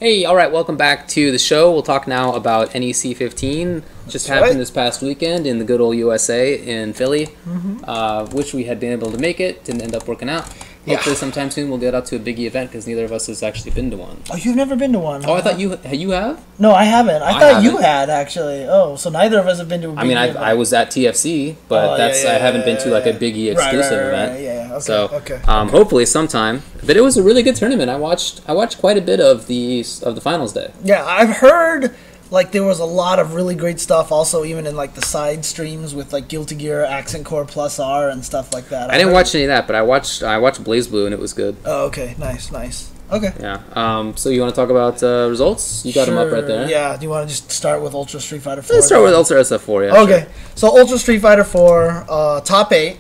Hey, all right, welcome back to the show. We'll talk now about NEC 15. Just happened this past weekend in the good old USA in Philly, which we had been able to make it. Didn't end up working out. Hopefully sometime soon we'll get out to a biggie event because neither of us has actually been to one. Oh, you've never been to one? Oh, I thought you have? No, I haven't. I thought you had, actually. Oh, so neither of us have been to a biggie event. I was at TFC, but I haven't been to like a biggie exclusive event. Okay, hopefully sometime. But it was a really good tournament. I watched quite a bit of the finals day. Yeah, I've heard like there was a lot of really great stuff also even in like the side streams with like Guilty Gear, Accent Core Plus R and stuff like that. I didn't watch any of that, but I watched BlazBlue and it was good. Oh, okay. Nice. Okay. Yeah. So you want to talk about results? You got them up right there. Yeah. Do you want to just start with Ultra Street Fighter 4? Let's start with Ultra SF4, yeah. Okay. Sure. So Ultra Street Fighter 4, top 8.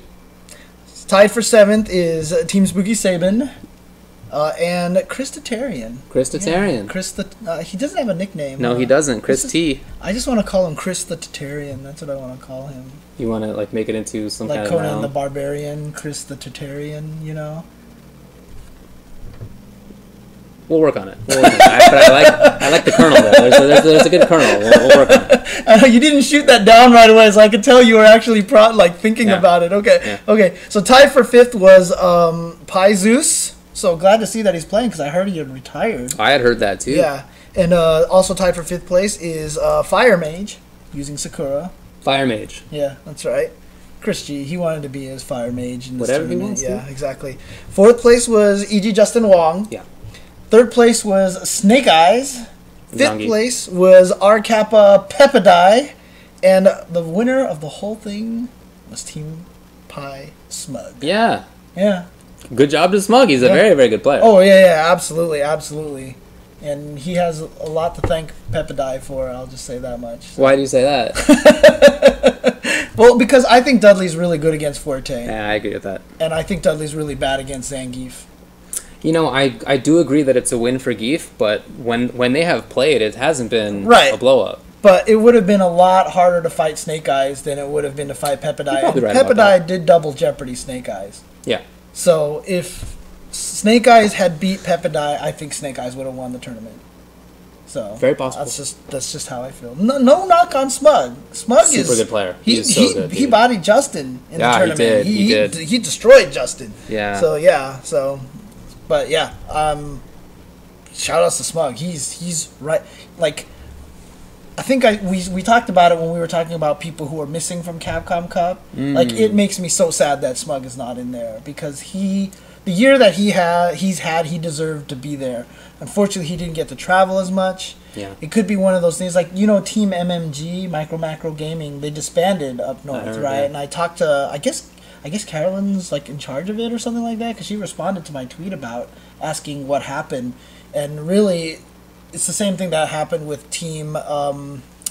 Tied for 7th is Team Spooky Sabin. And Chris Tatarian. Yeah, he doesn't have a nickname. No, he doesn't. Chris T. I just want to call him Chris the Tatarian. That's what I want to call him. You want to like make it into some like kind Conan of noun? the Barbarian, Chris the Tatarian, you know? We'll work on it. But I like the kernel there. There's a good kernel. We'll work on it. I know you didn't shoot that down right away, so I could tell you were actually thinking about it. Okay. Yeah. Okay. So tied for 5th was Pi Zeus. So glad to see that he's playing because I heard he had retired. I had heard that too. Yeah. And also tied for 5th place is Fire Mage using Sakura. Fire Mage. Yeah, that's right. Chris G, he wanted to be his Fire Mage in this whatever tournament. He wants Yeah, to. Exactly. 4th place was E.G. Justin Wong. Yeah. 3rd place was Snake Eyes. 5th Zangi. place was R Kappa Peppadai. And the winner of the whole thing was Team Pi Smug. Yeah. Yeah. Good job to Smug. He's a very, very good player. Oh, yeah, absolutely. And he has a lot to thank Peppadai for, I'll just say that much. Why do you say that? Well, because I think Dudley's really good against Forte. Yeah, I agree with that. And I think Dudley's really bad against Zangief. You know, I do agree that it's a win for Geef, but when they have played, it hasn't been a blow-up. But it would have been a lot harder to fight Snake Eyes than it would have been to fight Peppadai. Right, Peppadai did double Jeopardy Snake Eyes. Yeah. So if Snake Eyes had beat Peppadai, I think Snake Eyes would have won the tournament. So very possible. That's just how I feel. No knock on Smug. Smug is super good player. He's so good. He bodied Justin in the tournament. He did. He destroyed Justin. Yeah. But shout outs to Smug. He's right. Like, I think we talked about it when we were talking about people who are missing from Capcom Cup. Like, it makes me so sad that Smug is not in there because the year that he deserved to be there. Unfortunately, he didn't get to travel as much. Yeah. It could be one of those things like, you know, Team MMG, Micro Macro Gaming, they disbanded up north, right? And I talked to, I guess Carolyn's like in charge of it or something like that because she responded to my tweet about asking what happened. And really, it's the same thing that happened with Team, God,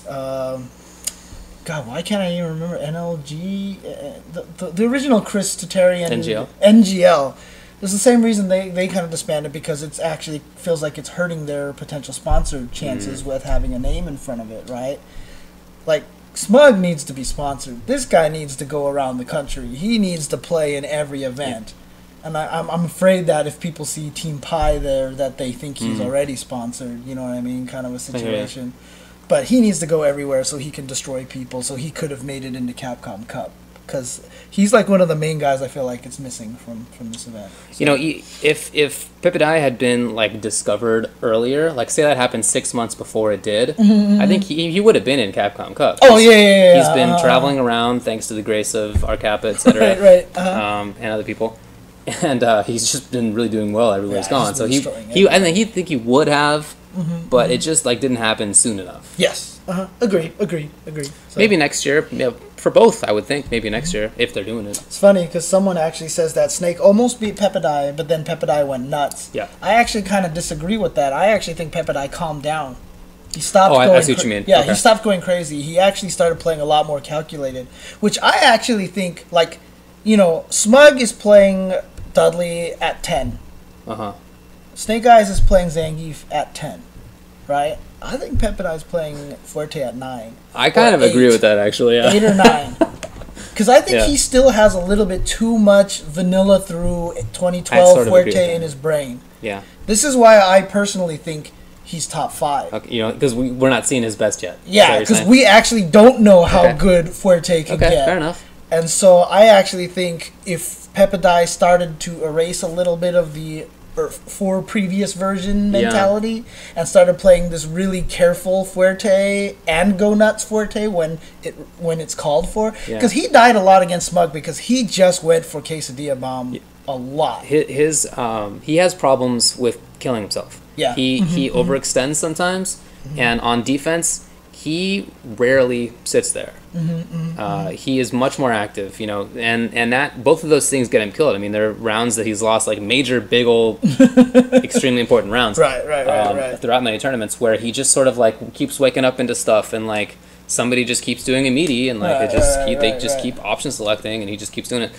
why can't I even remember? NLG? The original Chris Tatarian. NGL. It's the same reason they kind of disbanded because it actually feels like it's hurting their potential sponsor chances with having a name in front of it, right? Like, Smug needs to be sponsored. This guy needs to go around the country. He needs to play in every event. And I'm afraid that if people see Team Pi there, that they think he's already sponsored. You know what I mean? Kind of a situation. But he needs to go everywhere so he can destroy people. So he could have made it into Capcom Cup. Because he's like one of the main guys I feel like it's missing from this event. So. You know, if Peppadai had been like discovered earlier, like say that happened 6 months before it did, I think he would have been in Capcom Cup. Oh yeah. He's been traveling around thanks to the grace of R Kappa, etc. right. And other people, and he's just been really doing well everywhere he's gone. So I think he would have, but it just like didn't happen soon enough. Yes. Agree. So. Maybe next year. Yeah, for both, I would think. Maybe next year, if they're doing it. It's funny, because someone actually says that Snake almost beat Peppadai, but then Peppadai went nuts. Yeah. I actually kind of disagree with that. I actually think Peppadai calmed down. He stopped I see what you mean. Yeah, okay. He stopped going crazy. He actually started playing a lot more calculated, which I actually think, like, you know, Smug is playing Dudley at 10. Snake Eyes is playing Zangief at 10, right? I think Peppadai's playing Forte at 9. I kind of agree with that, actually. Yeah. 8 or 9. Because I think he still has a little bit too much vanilla through 2012 Fuerte in his brain. Yeah. This is why I personally think he's top 5. Okay, you know, because we're not seeing his best yet. Yeah, because we actually don't know how good Fuerte can get. Fair enough. And so I actually think if Pepidai started to erase a little bit of the 4 previous version mentality and started playing this really careful Fuerte and go nuts Fuerte when it's called for, because he died a lot against Smug because he just went for Quesadilla Bomb a lot. He has problems with killing himself. Yeah, he overextends sometimes, and on defense he rarely sits there. He is much more active, you know, and that both of those things get him killed. I mean, there are rounds that he's lost, like major, big old, extremely important rounds. Right. Throughout many tournaments, where he just sort of like keeps waking up into stuff, and like somebody just keeps doing a meaty, and like they just keep option selecting, and he just keeps doing it.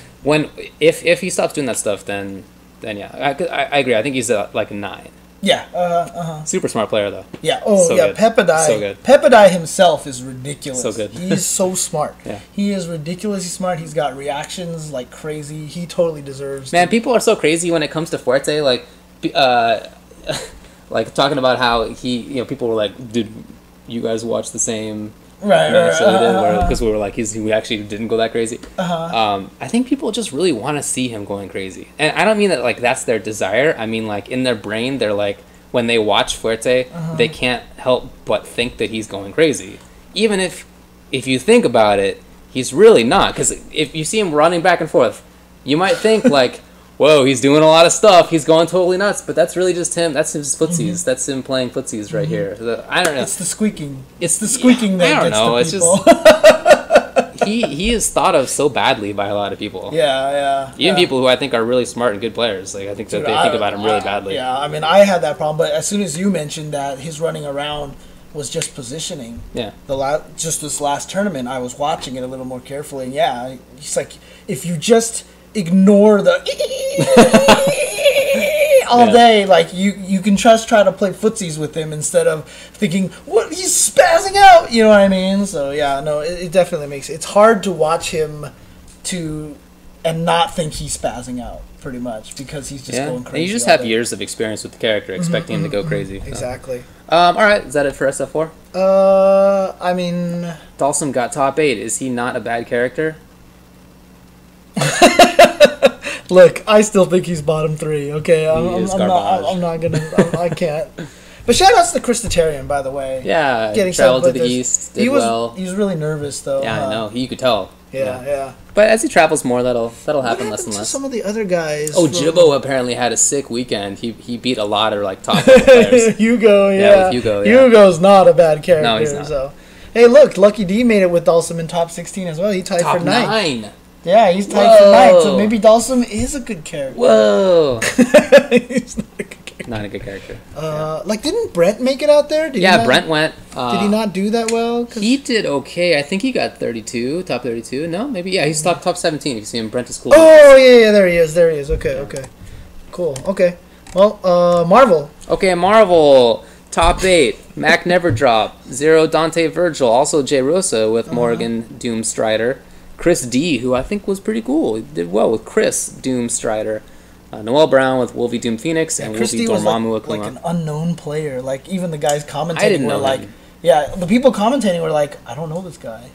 If he stops doing that stuff, then yeah, I agree. I think he's like a 9. Yeah, Super smart player, though. Yeah, good. Pepidai. So good. Pepidai himself is ridiculous. So good. He's so smart. Yeah. He is ridiculously smart. He's got reactions like crazy. He totally deserves people are so crazy when it comes to Fuerte. Like, like talking about how he, you know, people were like, did you guys watch the same... Because we were like, we actually didn't go that crazy. I think people just really want to see him going crazy, and I don't mean that like that's their desire. I mean like in their brain, they're like when they watch Fuerte, they can't help but think that he's going crazy, even if you think about it, he's really not. Because if you see him running back and forth, you might think like, whoa, he's doing a lot of stuff. He's going totally nuts. But that's really just him. That's his footsies. That's him playing footsies right here. I don't know. It's the squeaking. It's the squeaking that gets the people. It's just he is thought of so badly by a lot of people. Even people who I think are really smart and good players. Like I think that they think about him really badly. Yeah, I mean, I had that problem. But as soon as you mentioned that his running around was just positioning. Yeah. Just this last tournament, I was watching it a little more carefully. And yeah, he's like, if you just ignore the all day, like you can just try to play footsies with him instead of thinking what he's spazzing out, you know what I mean? So yeah, no, it definitely makes it's hard to watch him and not think he's spazzing out pretty much because he's just going crazy. And you just have years of experience with the character, expecting him to go crazy. Exactly. All right, is that it for SF4? I mean, Dalsum got top 8. Is he not a bad character? Look, I still think he's bottom 3. Okay, I'm not gonna. I can't. But shout outs to Chris Tatarian, by the way. Yeah, traveled to the east. He was really nervous though. Yeah, I know. You could tell. Yeah. But as he travels more, that'll happen less and less. Some of the other guys. Oh, Jibbo apparently had a sick weekend. He beat a lot of like top players. Hugo, with Hugo. Yeah. Hugo's not a bad character. No, he's not. So, hey, look, Lucky D made it with Dalsum in top 16 as well. He tied for 9. Yeah, he's tied for 9. So maybe Dalsum is a good character. Whoa. He's not a good character. Not a good character. Like, didn't Brent make it out there? Brent went. Did he not do that well? He did okay. I think he got 32, top 32. No, maybe, yeah, he's top 17. If you see him, Brent is cool. Oh, yeah, there he is. Okay. Cool, okay. Well, Marvel. Okay, Marvel. Top 8. Mac Never Drop. 0 Dante Virgil. Also Jay Rosa with Morgan Doom Strider. Chris D, who I think was pretty cool. He did well with Chris Doom Strider. Noel Brown with Wolvie Doom Phoenix and Wolvie Dormammu Akuma. Like an unknown player. Like even the guys commentating were like, the people commentating were like, I don't know this guy.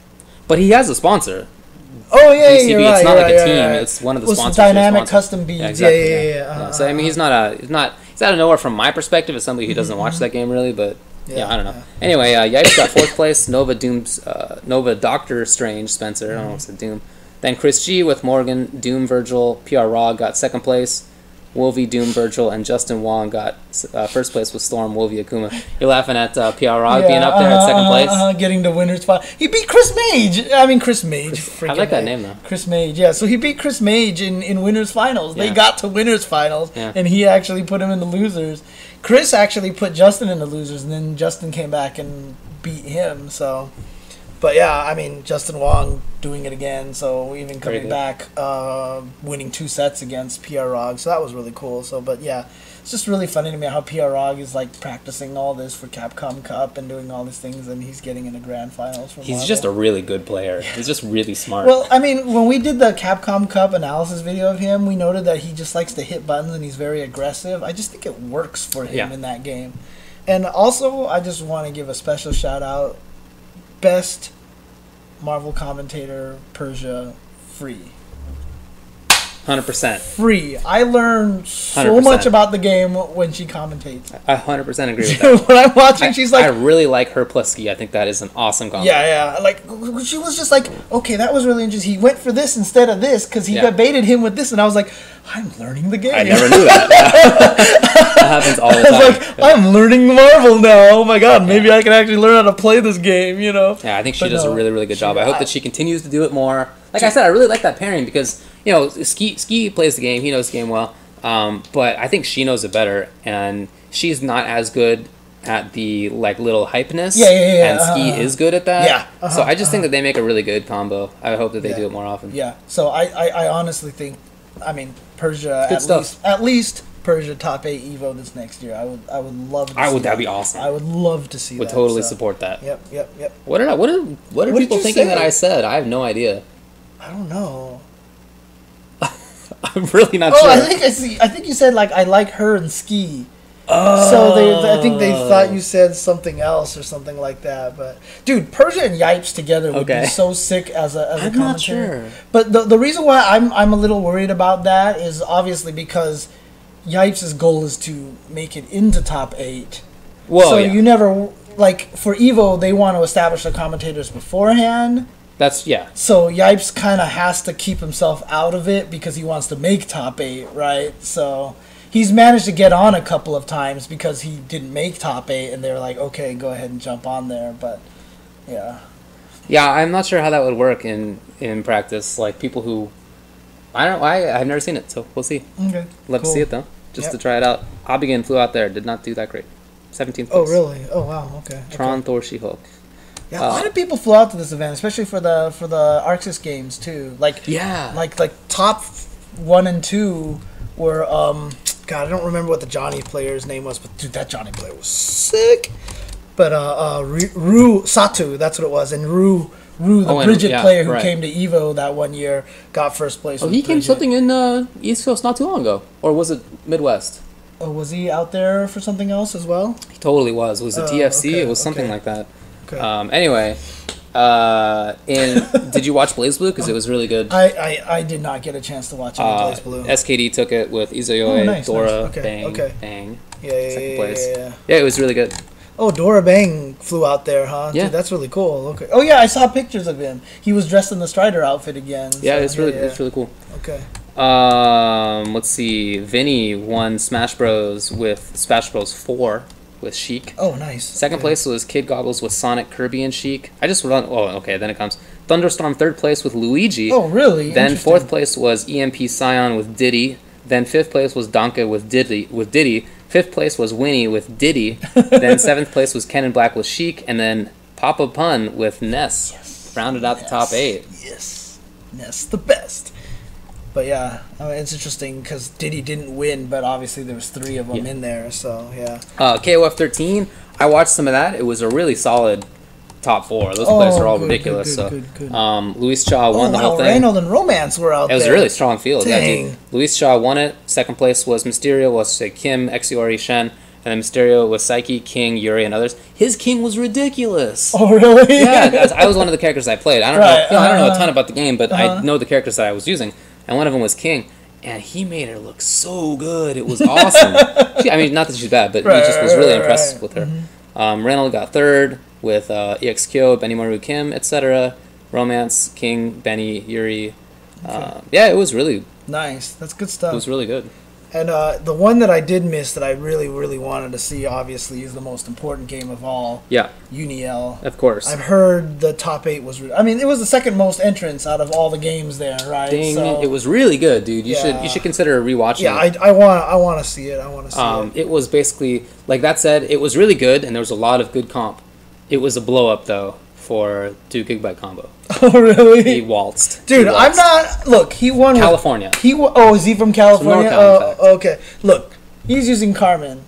But he has a sponsor. Oh yeah, DCB. You're right. It's not like a team. Right. It's one of the sponsors. Dynamic Custom Beads. Yeah, exactly. Yeah. So I mean, he's out of nowhere from my perspective as somebody who doesn't watch that game really, but. Yeah, I don't know. Anyway, Yipes got 4th place. Nova Doctor Strange Spencer. I don't know if it's Doom. Then Chris G with Morgan Doom Virgil. PR Raw got 2nd place. Wolvie Doom Virgil and Justin Wong got 1st place with Storm Wolvie Akuma. You're laughing at PR Raw being up there at 2nd place. Getting the winner's spot. He beat Chris Mage. I mean Chris Mage. I like that name though. Chris Mage. Yeah. So he beat Chris Mage in winners finals. They got to winners finals, and he actually put him in the losers. Chris actually put Justin in the losers, and then Justin came back and beat him. So, but yeah, I mean Justin Wong doing it again. So even coming back, winning 2 sets against PR Rog. So that was really cool. So, but yeah, it's just really funny to me how PR Rog is like practicing all this for Capcom Cup and doing all these things, and he's getting in the grand finals. For He's just a really good player. He's just really smart. Well, I mean, when we did the Capcom Cup analysis video of him, we noted that he just likes to hit buttons and he's very aggressive. I just think it works for him in that game. And also, I just want to give a special shout out. Best Marvel commentator, Persia, free. 100%. Free. I learned so 100%. much about the game when she commentates. I 100% agree with that. When I'm watching, she's like... I really like her plus Ski. I think that is an awesome combo. Yeah. Like, she was just like, okay, that was really interesting. He went for this instead of this because he baited him with this. And I was like, I'm learning the game. I never knew that. That happens all the time. I was like, I'm learning Marvel now. Oh my god, maybe I can actually learn how to play this game, you know? Yeah, I think she does a really, really good job. I hope that she continues to do it more. Like I said, I really like that pairing because, you know, Ski plays the game. He knows the game well. But I think she knows it better. And she's not as good at the, like, little hypeness. Yeah. And Ski is good at that. Yeah. So I just think that they make a really good combo. I hope that they do it more often. Yeah. So I honestly think, I mean, Persia, at least Persia top 8 Evo this next year. I would love to see that'd be awesome. I would love to see that. Would totally support that. Yep. What are people thinking that I said? I have no idea. I don't know. I'm really not sure. I think you said, like, I like her and Ski. Oh. So I think they thought you said something else or something like that. But dude, Persia and Yipes together would be so sick as a commentator. I'm not sure. But the reason why I'm a little worried about that is obviously because Yipes' goal is to make it into top 8. Well, so you never, like, for Evo they want to establish the commentators beforehand. So Yipes kind of has to keep himself out of it because he wants to make top 8, right? So he's managed to get on a couple of times because he didn't make top 8, and they're like, okay, go ahead and jump on there. But yeah, I'm not sure how that would work in practice. Like, people who I've never seen it, so we'll see. Okay, love to see it though, just to try it out. Hobbigan flew out there, did not do that great. 17th place. Oh really? Oh wow. Okay. Tron, Thor, She-Hulk. Yeah, a lot of people flew out to this event, especially for the Arxis games too. Like top 1 and 2 were God, I don't remember what the Johnny player's name was, but dude, that Johnny player was sick. But Ru Satu, that's what it was, and Ru the Bridget player who came to Evo that one year got first place. Oh, he came something in East Coast not too long ago, or was it Midwest? Oh, was he out there for something else as well? He totally was. Was it TFC? Okay, it was something like that. Okay. Anyway, did you watch BlazBlue? Because it was really good. I did not get a chance to watch BlazBlue. SKD took it with Izoyoe, Dora, Bang. Yeah. Second place. Yeah, it was really good. Oh, Dora Bang flew out there, huh? Yeah. Dude, that's really cool. Okay. Oh yeah, I saw pictures of him. He was dressed in the Strider outfit again. Yeah, it's really cool. Okay. Let's see. Vinny won Smash Bros with Smash Bros 4 with Sheik. Oh, nice. Second place was Kid Goggles with Sonic, Kirby, and Sheik. I just run. Oh, okay. Then it comes Thunderstorm. Third place with Luigi. Oh, really? Then fourth place was EMP Scion with Diddy. Then fifth place was Donka with Diddy. Fifth place was Winnie with Diddy. Then seventh place was Ken and Black with Sheik. And then Papa Pun with Ness. Yes. Rounded out the top 8. Yes. Ness, the best. But yeah, I mean, it's interesting because Diddy didn't win, but obviously there was 3 of them in there, so yeah. KOF 13, I watched some of that. It was a really solid top 4. Those players are all ridiculous. Good. Luis Cha won the whole thing. Reynold and Romance were out there. It was a really strong field. Dang. Yeah, Luis Cha won it. Second place was Mysterio, was Kim, Exiori, Shen. And then Mysterio was Psyche, King, Yuri, and others. His King was ridiculous. Oh, really? Yeah, I was one of the characters I played. I don't know. I don't know a ton about the game, but I know the characters that I was using. And one of them was King. And he made her look so good. It was awesome. I mean, not that she's bad, but he just was really impressed with her. Reynolds got third with EXQ, Benimaru Kim, etc. Romance, King, Benny, Yuri. Yeah, it was really nice. That's good stuff. It was really good. And the one that I did miss that I really, really wanted to see, obviously, is the most important game of all. Yeah. UNIEL. Of course. I've heard the top 8 was... I mean, it was the second most entrants out of all the games there, right? Dang, so, it was really good, dude. You should consider rewatching it. Yeah, I want to see it. I want to see it. It was basically... Like that said, it was really good, and there was a lot of good comp. It was a blow-up, though, for 2 GB combo. Oh, really? He waltzed. Dude, I'm not... Look, he won... California. Oh, is he from California? Oh, okay. Look, he's using Carmine,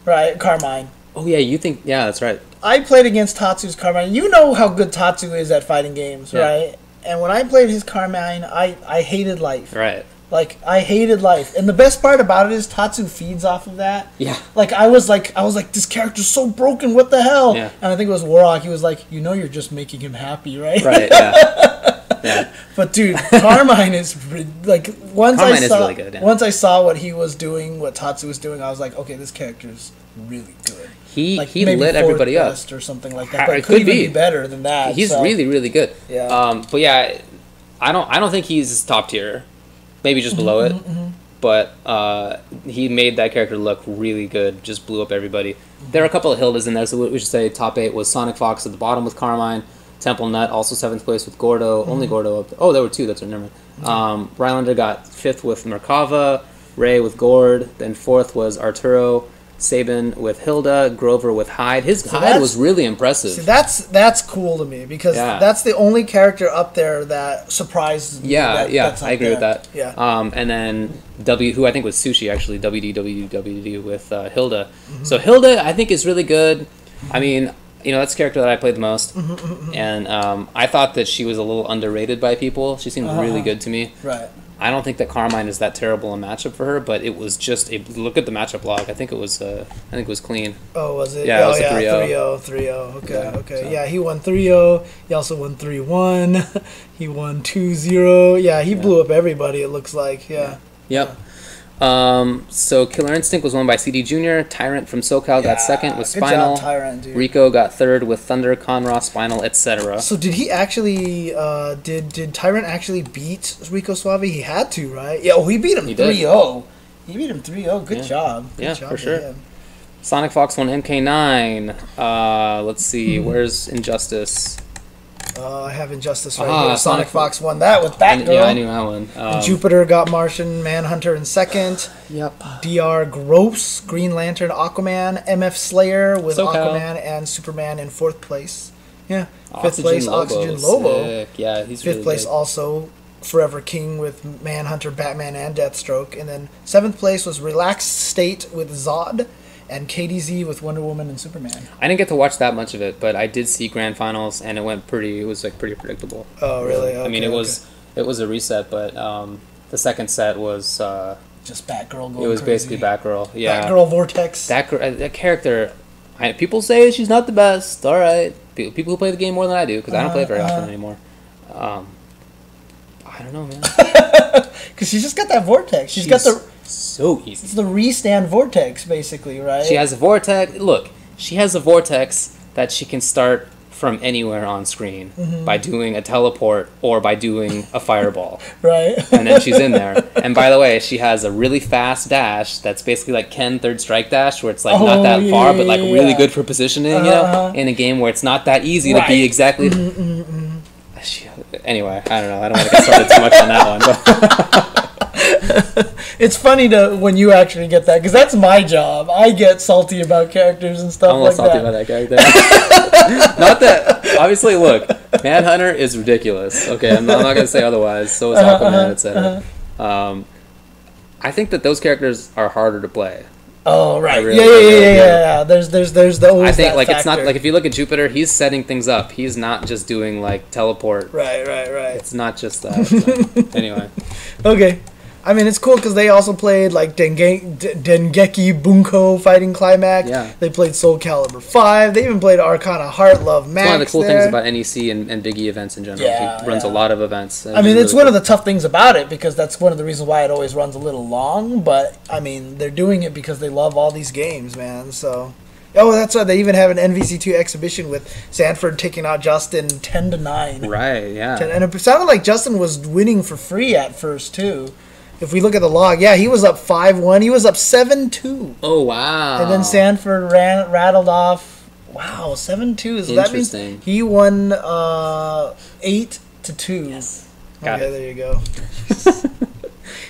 right? Carmine. Oh, yeah, you think... Yeah, that's right. I played against Tatsu's Carmine. You know how good Tatsu is at fighting games, right? And when I played his Carmine, I hated life. Right. Like, I hated life. And the best part about it is Tatsu feeds off of that. Yeah. Like, I was like, this character's so broken, what the hell? Yeah. And I think it was Warhawk, he was like, you know you're just making him happy, right? Right, yeah. Yeah. But dude, Carmine is like once I saw what he was doing, what Tatsu was doing, I was like, okay, this character's really good. He like lit everybody up or something like that. But it could even be better than that. He's really, really good. Yeah. But yeah, I don't think he's top tier. Maybe just below it. But he made that character look really good. Just blew up everybody. There are a couple of Hildas in there, so we should say top 8 was Sonic Fox at the bottom with Carmine. Temple Nut also 7th place with Gordo. Only Gordo up. Oh, there were 2. That's right. Never mind. Rylander got 5th with Merkava. Ray with Gord. Then 4th was Arturo. Sabin with Hilda. Grover with Hyde. His Hyde was really impressive. See, that's cool to me because that's the only character up there that surprised me. Yeah, I agree with that. Yeah. And then who I think was Sushi actually. WD with Hilda. So Hilda I think is really good. I mean, that's the character that I played the most. And I thought that she was a little underrated by people. She seemed really good to me. Right. I don't think that Carmine is that terrible a matchup for her, but it was just look at the matchup log. I think it was clean. Oh, was it? Yeah, it was a 3-0. 3-0. Okay. So. Yeah, he won 3-0. He also won 3-1. He won 2-0. Yeah, he blew up everybody, it looks like. Yeah. Yep. So Killer Instinct was won by CD Jr. Tyrant from SoCal got 2nd with Spinal. Good job, Tyrant, dude. Rico got 3rd with Thunder, Conra, Spinal, etc. So did he actually? Did Tyrant actually beat Rico Suave? He had to, right? Yeah. Oh, he beat him 3-0. He beat him 3-0. Good job. Good job for sure. Him. Sonic Fox won MK9. Let's see. Where's Injustice? I have Injustice right here. Sonic Fox won that with Batgirl. Yeah, I knew that one. Jupiter got Martian Manhunter in 2nd. Yep. DR Gross, Green Lantern, Aquaman, MF Slayer with Aquaman and Superman in 4th place. Yeah. 5th place, Oxygen Lobo. Sick. Yeah, he's 5th really place good. Also Forever King with Manhunter, Batman, and Deathstroke. And then 7th place was Relaxed State with Zod. And KDZ with Wonder Woman and Superman. I didn't get to watch that much of it, but I did see grand finals, and it was like pretty predictable. Oh, really? Okay, I mean, it was a reset, but the second set was just Batgirl going It was crazy. basically Batgirl. Yeah, Batgirl Vortex. That character. People say she's not the best. All right, people who play the game more than I do because I don't play it very often anymore. I don't know, man. Because she's just got that vortex. She's got the so easy. It's the restand vortex, basically, right? She has a vortex. Look, she has a vortex that she can start from anywhere on screen by doing a teleport or by doing a fireball. Right. And then she's in there. And by the way, she has a really fast dash that's basically like Ken Third Strike Dash, where it's like not that far, but like really good for positioning, in a game where it's not that easy to be exactly. Anyway, I don't know. I don't want to get started too much on that one. But it's funny when you actually get that, because that's my job. I get salty about characters and stuff like that. I'm a little salty about that character. Not that, obviously, look, Manhunter is ridiculous. Okay, I'm not going to say otherwise. So is Aquaman, etc. I think that those characters are harder to play. Oh, right. Really Yeah. There's the always I think that like factor. It's not like if you look at Jupiter, he's setting things up. He's not just doing like teleport. Right. It's not just that. So. Anyway. Okay. I mean, it's cool because they also played like Dengeki Bunko Fighting Climax. Yeah. They played Soul Calibur 5. They even played Arcana Heart Love Max. It's one of the cool things about NEC and Big E events in general. He runs a lot of events. I mean, it's one of the tough things about it because that's one of the reasons why it always runs a little long. But, I mean, they're doing it because they love all these games, man. So, that's why they even have an NVC2 exhibition with Sanford taking out Justin 10-9. Right, yeah. And it sounded like Justin was winning for free at first, too. If we look at the log, he was up 5-1. He was up 7-2. Oh, wow. And then Sanford rattled off. Wow, 7-2. So that means he won 8-2. Yes. Okay, there you go.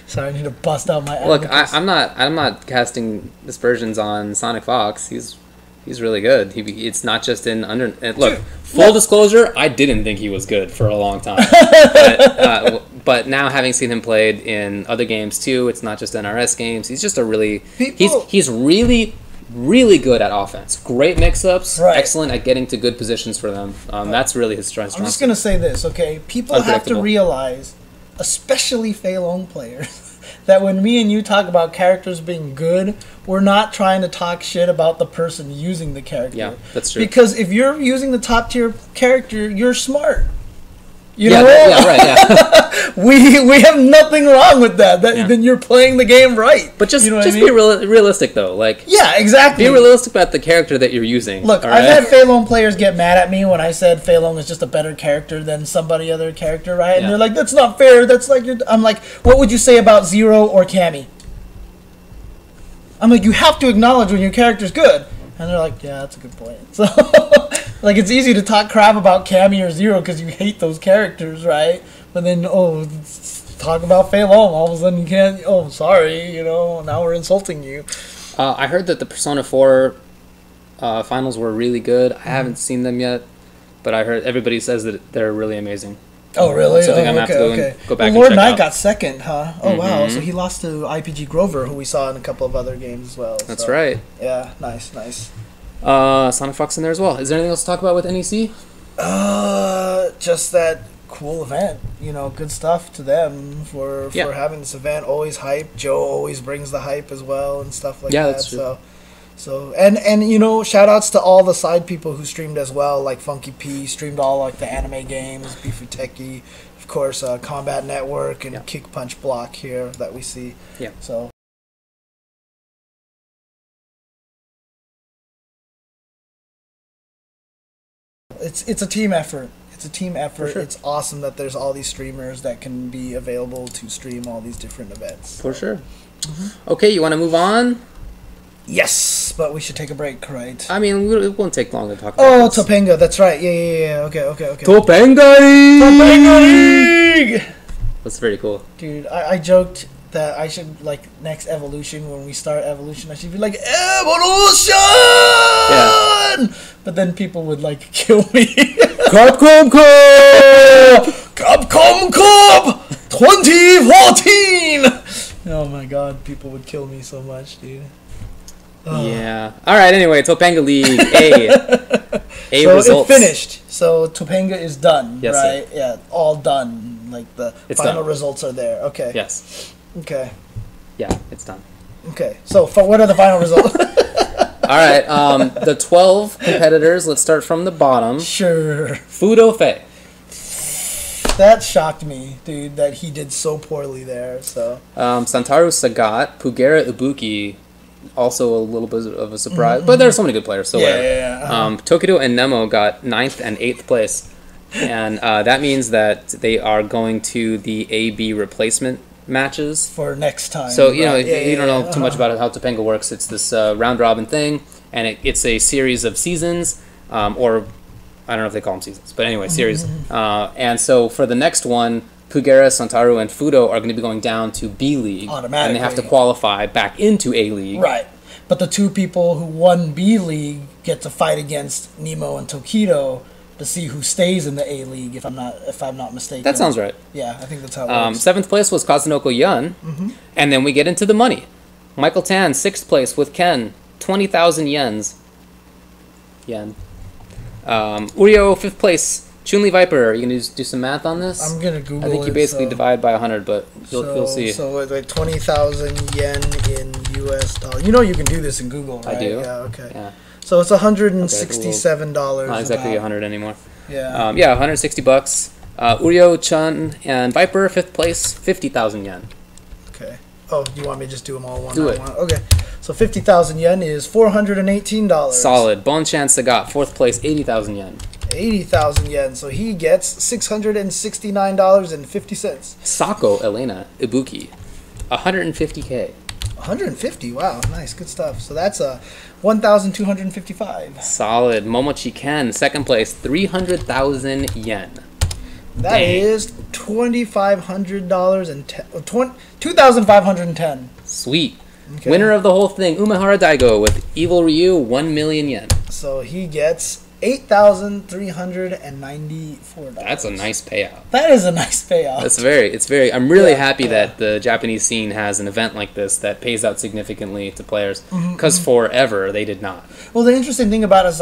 Sorry, I need to bust out my Look, I'm not casting dispersions on Sonic Fox. He's really good. It's not just in under. Look, full disclosure, I didn't think he was good for a long time. But now having seen him played in other games too, it's not just NRS games. He's just a really he's really good at offense. Great mix-ups. Right. Excellent at getting to good positions for them. That's really his strength. I'm just gonna say this, okay? People have to realize, especially Fei Long players, that when me and you talk about characters being good, we're not trying to talk shit about the person using the character. Yeah, that's true. Because if you're using the top tier character, you're smart. You know? Yeah, right, yeah. we have nothing wrong with that. Then you're playing the game right. But just be realistic, though. Like, yeah, exactly. Be realistic about the character that you're using. Look, I've had Fei Long players get mad at me when I said Fei Long is just a better character than somebody other character, right? And they're like, that's not fair. That's like I'm like, what would you say about Zero or Cammy? I'm like, you have to acknowledge when your character's good. And they're like, yeah, that's a good point. So, like, it's easy to talk crap about Cammy or Zero because you hate those characters, right? But then, talk about Fei Long. All of a sudden you can't, sorry, now we're insulting you. I heard that the Persona 4 finals were really good. I haven't seen them yet, but I heard everybody says that they're really amazing. Oh, really? So I think I'm going to have to go back and Lord check Knight out. got second, huh? Oh, wow. So he lost to IPG Grover, who we saw in a couple of other games as well. That's right. Yeah, nice. Sonic Fox in there as well. Is there anything else to talk about with NEC? Just that cool event. Good stuff to them for having this event. Always hype. Joe always brings the hype as well and stuff like that. Yeah, that's true. So and shout outs to all the side people who streamed as well, like Funky P streamed all like the anime games, Beefy Techie, of course Combat Network and Kick Punch Block here that we see. Yeah. So it's a team effort. It's a team effort. Sure. It's awesome that there's all these streamers that can be available to stream all these different events. For sure. Mm-hmm. Okay, you want to move on? Yes, but we should take a break, right? I mean, it won't take long to talk about this. Topanga, that's right. Yeah. Okay. Topanga League! Topanga League! That's very cool. Dude, I joked that I should, next Evolution, when we start Evolution, I should be like, Evolution! Yeah. But then people would, kill me. Capcom Cup! Capcom Cup 2014! Oh my god, people would kill me so much, dude. Yeah. All right. Anyway, Topanga League A so results. It finished. So Topanga is done. Yes, right? sir. Yeah, all done. The final results are there. Okay. Yes. Okay. Yeah, it's done. Okay. So what are the final results? All right. The 12 competitors. Let's start from the bottom. Sure. Fudo Fei. That shocked me, dude. That he did so poorly there. So. Santaru Sagat, Pugera Ibuki. Also a little bit of a surprise, but there's so many good players. So Tokido and Nemo got 9th and 8th place, and that means that they are going to the A/B replacement matches for next time. So you don't know too much about how Topanga works. It's this round robin thing, and it's a series of seasons, or I don't know if they call them seasons, but anyway, series. And so for the next one, Pugera, Santaru, and Fudo are going to be going down to B League. Automatically. And they have to qualify back into A League. Right. But the two people who won B League get to fight against Nemo and Tokido to see who stays in the A League, if I'm not mistaken. That sounds right. Yeah, I think that's how it works. 7th place was Kazunoko Yun. And then we get into the money. Michael Tan, 6th place with Ken, 20,000 yens. Yen. Urio, 5th place. Chun-Li Viper, are you going to do some math on this? I'm going to Google it. I think you basically divide by 100, but you'll see. So it's 20,000 yen in US dollars. You can do this in Google, right? I do. Yeah, okay. Yeah. So it's $167. Not exactly 100 anymore. Yeah. $160. Urio, Chun, and Viper, 5th place, 50,000 yen. Okay. Oh, you want me to just do them all one by one? Okay. So 50,000 yen is $418. Solid. Bonchan Sagat, 4th place, 80,000 yen. 80,000 yen, so he gets $669.50. Sako Elena Ibuki, 150K. 150, wow, nice, good stuff. So that's a 1,255. Solid. Momochi Ken, 2nd place, 300,000 yen. That is $2,510. Sweet. Okay. Winner of the whole thing, Umehara Daigo with Evil Ryu, 1 million yen. So he gets $8,394. That's a nice payout. That is a nice payout. It's very. I'm really happy that the Japanese scene has an event like this that pays out significantly to players, because forever they did not. Well, the interesting thing about it is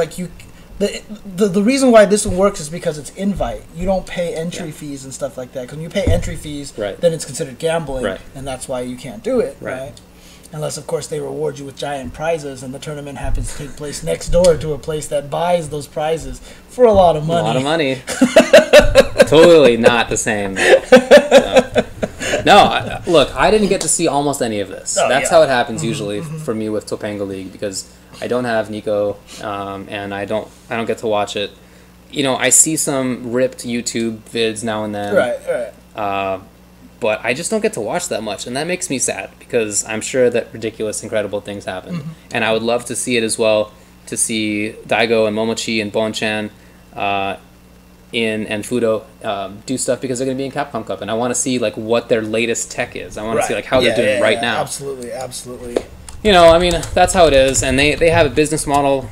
The reason why this one works is because it's invite. You don't pay entry fees and stuff like that. Because when you pay entry fees, then it's considered gambling, and that's why you can't do it, right? Unless, of course, they reward you with giant prizes, and the tournament happens to take place next door to a place that buys those prizes for a lot of money. A lot of money. Totally not the same. So. No, look, I didn't get to see almost any of this. That's how it happens usually for me with Topanga League, because I don't have Nico, and I don't get to watch it. You know, I see some ripped YouTube vids now and then. Right. But I just don't get to watch that much, and that makes me sad, because I'm sure that ridiculous, incredible things happen. And I would love to see it as well, to see Daigo and Momochi and Bonchan and Fudo do stuff, because they're going to be in Capcom Cup, and I want to see like what their latest tech is. I want to see like how they're doing right now. Absolutely, absolutely. You know, I mean, that's how it is, and they have a business model,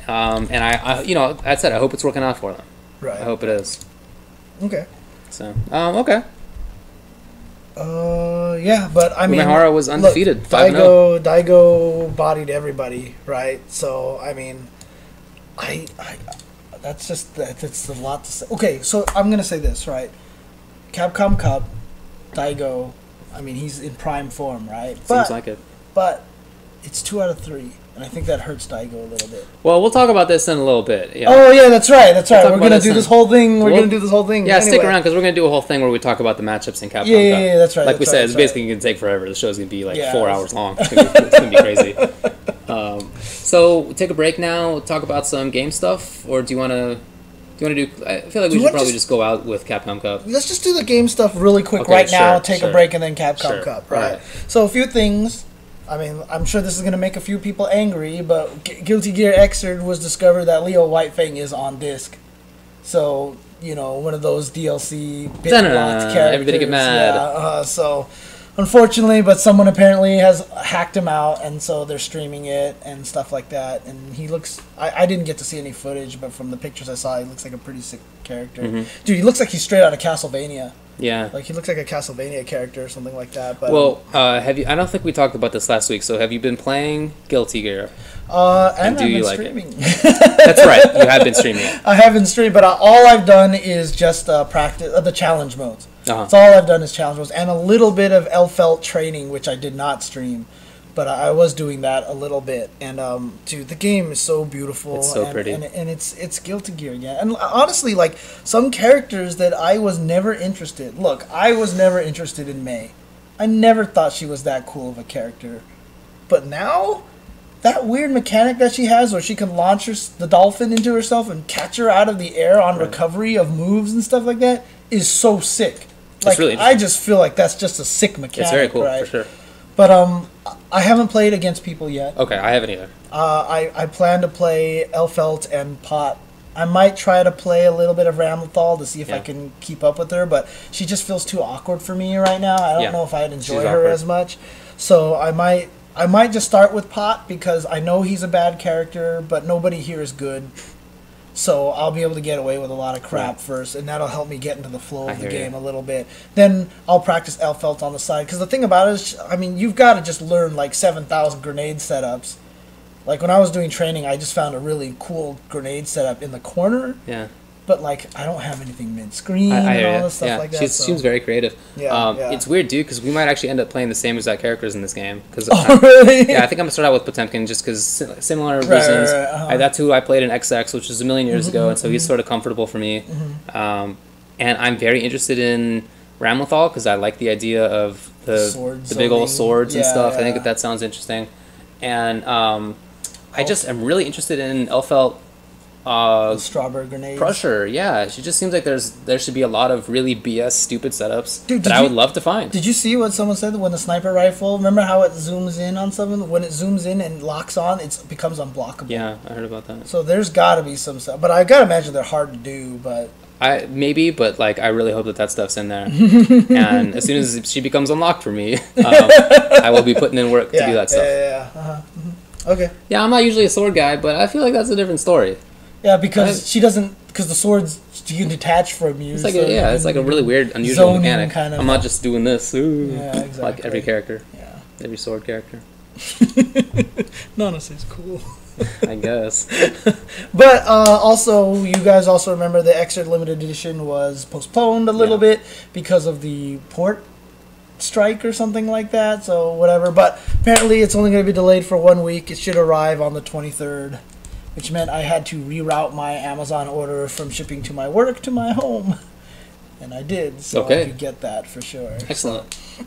and I you know, I said I hope it's working out for them. Right. I hope it is. Okay. So, okay. Yeah, but I mean, Umehara was undefeated. Look, Daigo bodied everybody, right? So I mean, that's a lot to say. Okay, so I'm gonna say this, right? Capcom Cup, Daigo, I mean, he's in prime form, right? Seems like it. But it's 2 out of 3. And I think that hurts Daigo a little bit. Well, we'll talk about this in a little bit. Yeah. Oh, yeah, that's right. We're going to do this whole thing. We're going to do this whole thing. Yeah, anyway. Stick around, because we're going to do a whole thing where we talk about the matchups in Capcom Cup. Yeah, that's right. Like we said, it's basically going to take forever. The show's going to be like 4 hours long. It's going to be crazy. So, take a break now, talk about some game stuff, or do you want to... I feel like we should probably just go out with Capcom Cup. Let's just do the game stuff really quick now, take a break, and then Capcom Cup, right? So, a few things... I mean, I'm sure this is going to make a few people angry, but Guilty Gear Xrd was discovered that Leo Whitefang is on disc. So, you know, one of those DLC bit-blocked characters. Everybody get mad. Yeah, so, unfortunately, but someone apparently has hacked him out, and so they're streaming it and stuff like that. And he looks... I didn't get to see any footage, but from the pictures I saw, he looks like a pretty sick character. Dude, he looks like he's straight out of Castlevania. Yeah, like he looks like a Castlevania character or something like that. But well, have you? I don't think we talked about this last week. So have you been playing Guilty Gear? And do I've you been like streaming. It? That's right. You have been streaming it. I have been streaming, but all I've done is just practice the challenge modes. That's all I've done is challenge modes, and a little bit of Elfelt training, which I did not stream. But I was doing that a little bit, and dude, the game is so beautiful. It's so pretty, and it's Guilty Gear again. And honestly, like some characters that I was never interested. Look, I was never interested in Mei. I never thought she was that cool of a character. But now, that weird mechanic that she has, where she can launch the dolphin into herself and catch her out of the air on recovery of moves and stuff like that, is so sick. Like really I just feel like that's just a sick mechanic. It's very cool, right? for sure. But I haven't played against people yet. Okay, I haven't either. I plan to play Elfelt and Pot. I might try to play a little bit of Ramlethal to see if I can keep up with her, but she just feels too awkward for me right now. I don't know if I'd enjoy her as much. So I might just start with Pot, because I know he's a bad character, but nobody here is good. So I'll be able to get away with a lot of crap first, and that'll help me get into the flow of the game a little bit. Then I'll practice Elfelt on the side, because the thing about it is, I mean, you've got to just learn like 7,000 grenade setups. Like when I was doing training, I just found a really cool grenade setup in the corner. Yeah. But like I don't have anything mid-screen and all this stuff like that. She seems very creative. Yeah, It's weird, dude, because we might actually end up playing the same exact characters in this game. Really? Yeah, I think I'm gonna start out with Potemkin just because similar reasons. That's who I played in XX, which was a million years ago, and so he's sort of comfortable for me. And I'm very interested in Ramlethal because I like the idea of the big old swords and stuff. I think that sounds interesting, and I just am really interested in Elfelt. Strawberry grenades. Crusher, yeah. She just seems like there should be a lot of really BS stupid setups that I would love to find. Did you see what someone said when the sniper rifle? Remember how it zooms in on something? When it zooms in and locks on, it becomes unblockable. Yeah, I heard about that. So there's got to be some stuff, but I gotta imagine they're hard to do. But but like I really hope that stuff's in there. And as soon as she becomes unlocked for me, I will be putting in work to do that stuff. Okay. Yeah, I'm not usually a sword guy, but I feel like that's a different story. Yeah, because she doesn't. Because the swords you can detach from you. It's like it's like a really weird, unusual mechanic. Kind of I'm not just doing this. Ooh, exactly. Like every character. Yeah. Every sword character. Nanos is cool. I guess. But also, you guys also remember the Xrd limited edition was postponed a little bit because of the port strike or something like that. So whatever. But apparently, it's only going to be delayed for 1 week. It should arrive on the 23rd, which meant I had to reroute my Amazon order from shipping to my work to my home, and I did. So I could get that for sure. Excellent. So.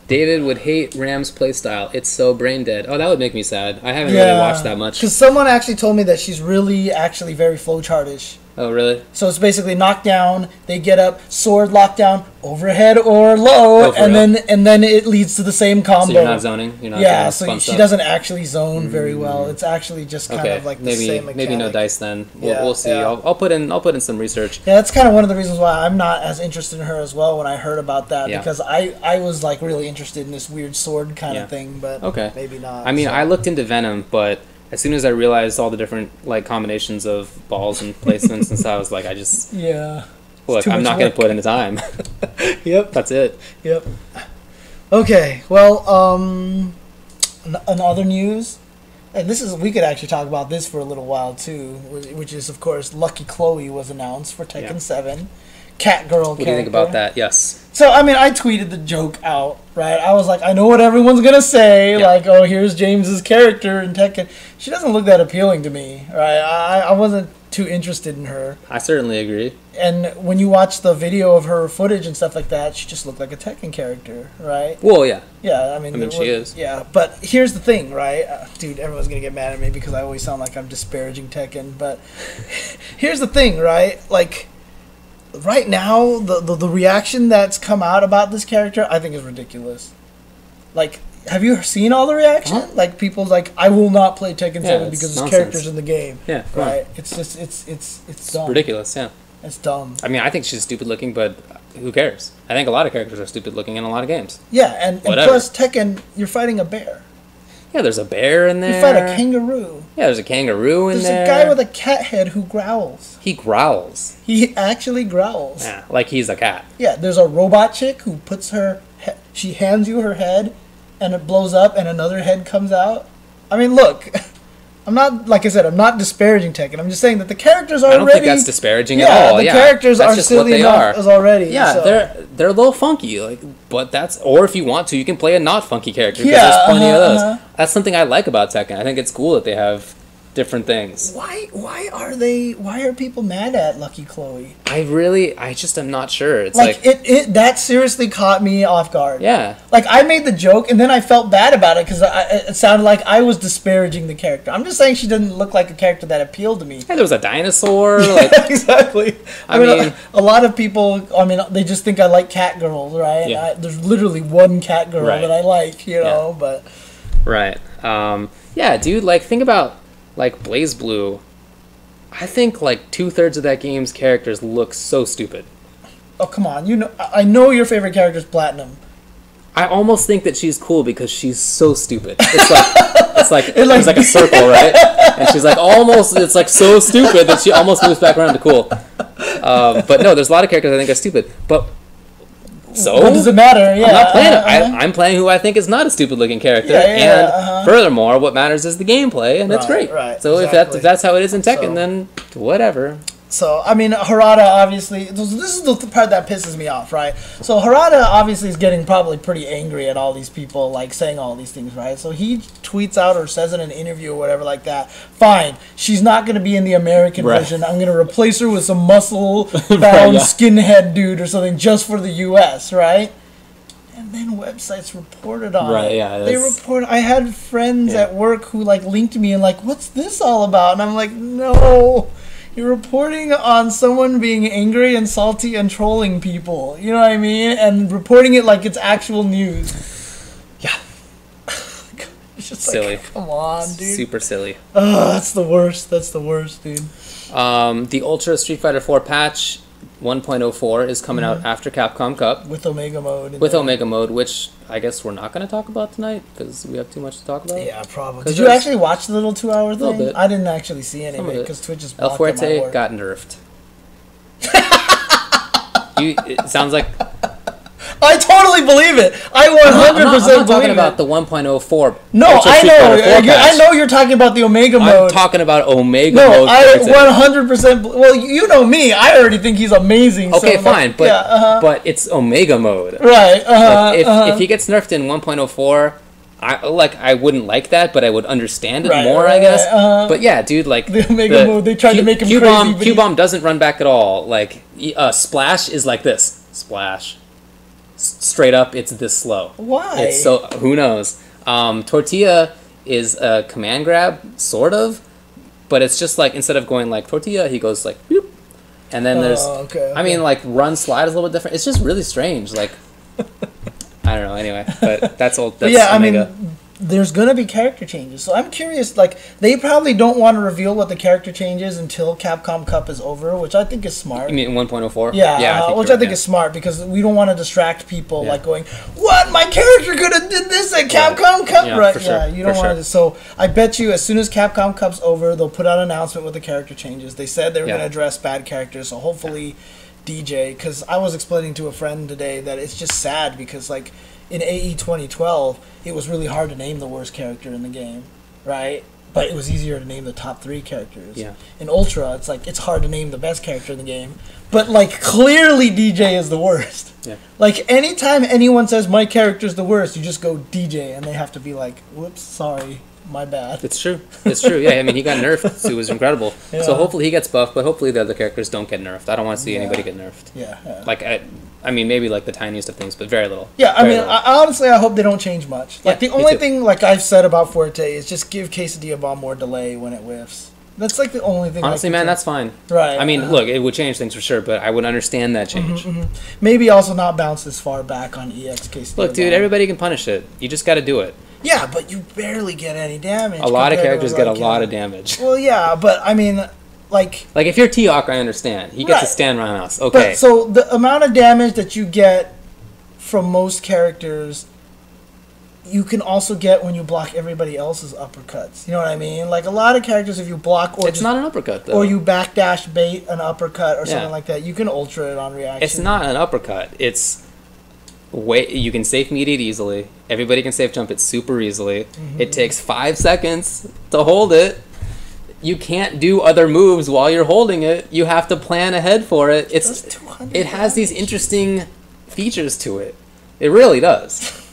David would hate Ram's playstyle. It's so brain dead. Oh, that would make me sad. I haven't really watched that much. Because someone actually told me that she's really actually very flowchart-ish. Oh, really? So it's basically knockdown, they get up, sword lockdown, overhead or low, and then it leads to the same combo. So you're not zoning? You're not so she doesn't actually zone very well. It's actually just kind of like the same mechanic. Maybe no dice then. We'll see. Yeah. I'll put in some research. Yeah, that's kind of one of the reasons why I'm not as interested in her as well when I heard about that, because I was like really interested in this weird sword kind of thing, but maybe not. I mean, I looked into Venom, but as soon as I realized all the different like combinations of balls and placements and stuff, I was like, look, I'm not going to put in the time. Yep. That's it. Yep. Okay. Well, in other news, and we could actually talk about this for a little while too, which is of course Lucky Chloe was announced for Tekken 7. Cat girl character. What do you think about that? Yes. So, I mean, I tweeted the joke out, right? I was like, I know what everyone's going to say. Like, oh, here's James's character in Tekken. She doesn't look that appealing to me, right? I wasn't too interested in her. I certainly agree. And when you watch the video of her footage and stuff like that, she just looked like a Tekken character, right? Well, yeah. Yeah, I mean she is. Yeah, but here's the thing, right? Dude, everyone's going to get mad at me because I always sound like I'm disparaging Tekken. But here's the thing, right? Like, right now, the reaction that's come out about this character, I think is ridiculous. Like, have you seen all the reaction? Huh? Like, people's like, I will not play Tekken 7 because this character's in the game. Yeah, right. It's just it's dumb. Ridiculous. Yeah. It's dumb. I mean, I think she's stupid looking, but who cares? I think a lot of characters are stupid looking in a lot of games. Yeah, and plus Tekken, you're fighting a bear. Yeah, there's a bear in there. You fight a kangaroo. Yeah, there's a kangaroo in there. There's a guy with a cat head who growls. He growls. He actually growls. Yeah, like he's a cat. Yeah, there's a robot chick who puts she hands you her head, and it blows up, and another head comes out. I mean, look, I'm not, like I said, I'm not disparaging Tekken. I'm just saying that the characters are I don't think that's disparaging at all. The characters are silly enough as already. Yeah, so. they're a little funky, like, but or if you want to, you can play a not funky character because there's plenty of those. That's something I like about Tekken. I think it's cool that they have different things. Why are people mad at Lucky Chloe? I just am not sure. It's like that seriously caught me off guard. Yeah. Like, I made the joke and then I felt bad about it because it sounded like I was disparaging the character. I'm just saying she didn't look like a character that appealed to me. Yeah, there was a dinosaur. Exactly. I mean, a lot of people, they just think I like cat girls, right? Yeah. There's literally one cat girl that I like, but. Right. Yeah, dude, like, think about, like, Blaze Blue. I think like 2/3 of that game's characters look so stupid. Oh, come on. I know your favorite character is Platinum. I almost think that she's cool because she's so stupid. It's like a circle, right? And she's like it's like so stupid that she almost moves back around to cool. But no, there's a lot of characters I think are stupid. But so what does it matter? Yeah, I'm not playing I'm playing who I think is not a stupid looking character. Furthermore, what matters is the gameplay, and that's great. Right, so exactly. if that's how it is in Tekken, then whatever. So, I mean, Harada obviously, this is the part that pisses me off, right? So, Harada obviously is getting probably pretty angry at all these people, like, saying all these things, right? So, he tweets out or says in an interview or whatever like that, fine, she's not going to be in the American version. I'm going to replace her with some muscle-bound skinhead dude or something just for the U.S., right? And then websites reported on it. Right, yeah. They report. I had friends at work who, like, linked me and, like, what's this all about? And I'm like, no. You're reporting on someone being angry and salty and trolling people. You know what I mean? And reporting it like it's actual news. Yeah. It's just silly. Like, come on, dude. Super silly. Oh, that's the worst. That's the worst, dude. The Ultra Street Fighter 4 patch 1.04 is coming out after Capcom Cup. With Omega mode. With Omega mode, which I guess we're not going to talk about tonight because we have too much to talk about. Yeah, probably. Did you actually watch the little 2-hour thing? A little bit. I didn't actually see any of it because Twitch is blocked Ep45.2 got nerfed. It sounds like... I totally believe it. I 100% I'm not talking believe about it. the 1.04. No, I know. I know you're talking about the Omega mode. I'm talking about Omega mode. No, I 100%. Well, you know me. I already think he's amazing. Okay, so fine, but it's Omega mode. Right. If he gets nerfed in 1.04. I wouldn't like that, but I would understand it more, I guess. But yeah, dude, like the Omega mode, they tried to make him crazy. Q-bomb doesn't run back at all. Like splash is like this, splash. Straight up, it's this slow. Why? It's so who knows. Tortilla is a command grab, sort of, but it's just like instead of going like tortilla, he goes like whoop, and then there's. Okay. I mean, like run slide is a little bit different. It's just really strange, like. I don't know. Anyway, but that's all. That's yeah, Omega. I mean, there's gonna be character changes, so I'm curious. Like, they probably don't want to reveal what the character change is until Capcom Cup is over, which I think is smart. You mean 1.04? Yeah, which I think is smart because we don't want to distract people like going, "What? My character could have did this at Capcom Cup?" Yeah, right? for sure. Yeah, you don't want to. So I bet you, as soon as Capcom Cup's over, they'll put out an announcement with the character changes. They said they were gonna address bad characters, so hopefully. DJ, because I was explaining to a friend today that it's just sad because like in AE 2012 it was really hard to name the worst character in the game, right? But it was easier to name the top 3 characters. Yeah. In Ultra, it's like it's hard to name the best character in the game, but like clearly DJ is the worst. Yeah. Like anytime anyone says my character's the worst, you just go DJ, and they have to be like, "Whoops, sorry." My bad. It's true. It's true. Yeah, I mean, he got nerfed, so it was incredible. Yeah. So hopefully he gets buffed, but hopefully the other characters don't get nerfed. I don't want to see anybody get nerfed. Yeah. Like, I mean, maybe like the tiniest of things, but very little. Yeah, I mean, honestly, I hope they don't change much. Like, the only thing, like I've said about Forte is just give Quesadilla Bomb more delay when it whiffs. That's like the only thing. Honestly, man, that's fine. Right. I mean, look, it would change things for sure, but I would understand that change. Maybe also not bounce this far back on EX Quesadilla Look, dude, everybody can punish it. You just got to do it. Yeah, but you barely get any damage. A lot of characters get a lot of damage. Well, yeah, but I mean, like if you're T-Hawk, I understand. He gets to stand around us. Okay. But, so the amount of damage that you get from most characters, you can also get when you block everybody else's uppercuts. You know what I mean? Like a lot of characters, if you block or it's not an uppercut though, or you backdash bait an uppercut or something like that, you can ultra it on reaction. It's not an uppercut. It's you can safe meet it easily. Everybody can safe jump it super easily. It takes 5 seconds to hold it. You can't do other moves while you're holding it. You have to plan ahead for it. It has these interesting features to it. It really does.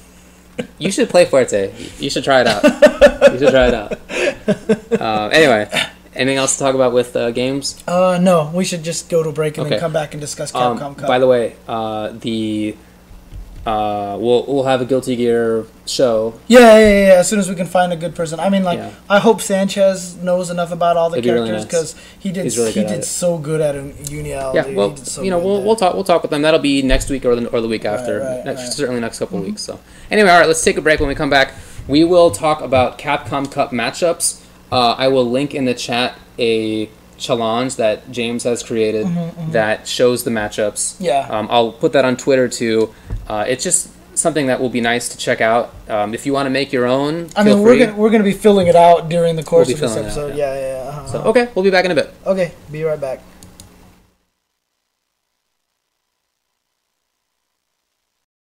You should play Fuerte. You should try it out. Anyway, anything else to talk about with games? No. We should just go to break and then come back and discuss Capcom Cup. By the way, we'll have a Guilty Gear show. Yeah. As soon as we can find a good person. I mean, I hope Sanchez knows enough about all the characters because he did so good at UNIEL. Yeah, well, we'll talk with them. That'll be next week or the week after. Certainly next couple of weeks. So anyway, all right, let's take a break. When we come back, we will talk about Capcom Cup matchups. I will link in the chat a challenge that James has created that shows the matchups. Yeah. I'll put that on Twitter too. It's just something that will be nice to check out. If you want to make your own, feel free. We're gonna be filling it out during the course of this episode. So okay, we'll be back in a bit. Okay, be right back.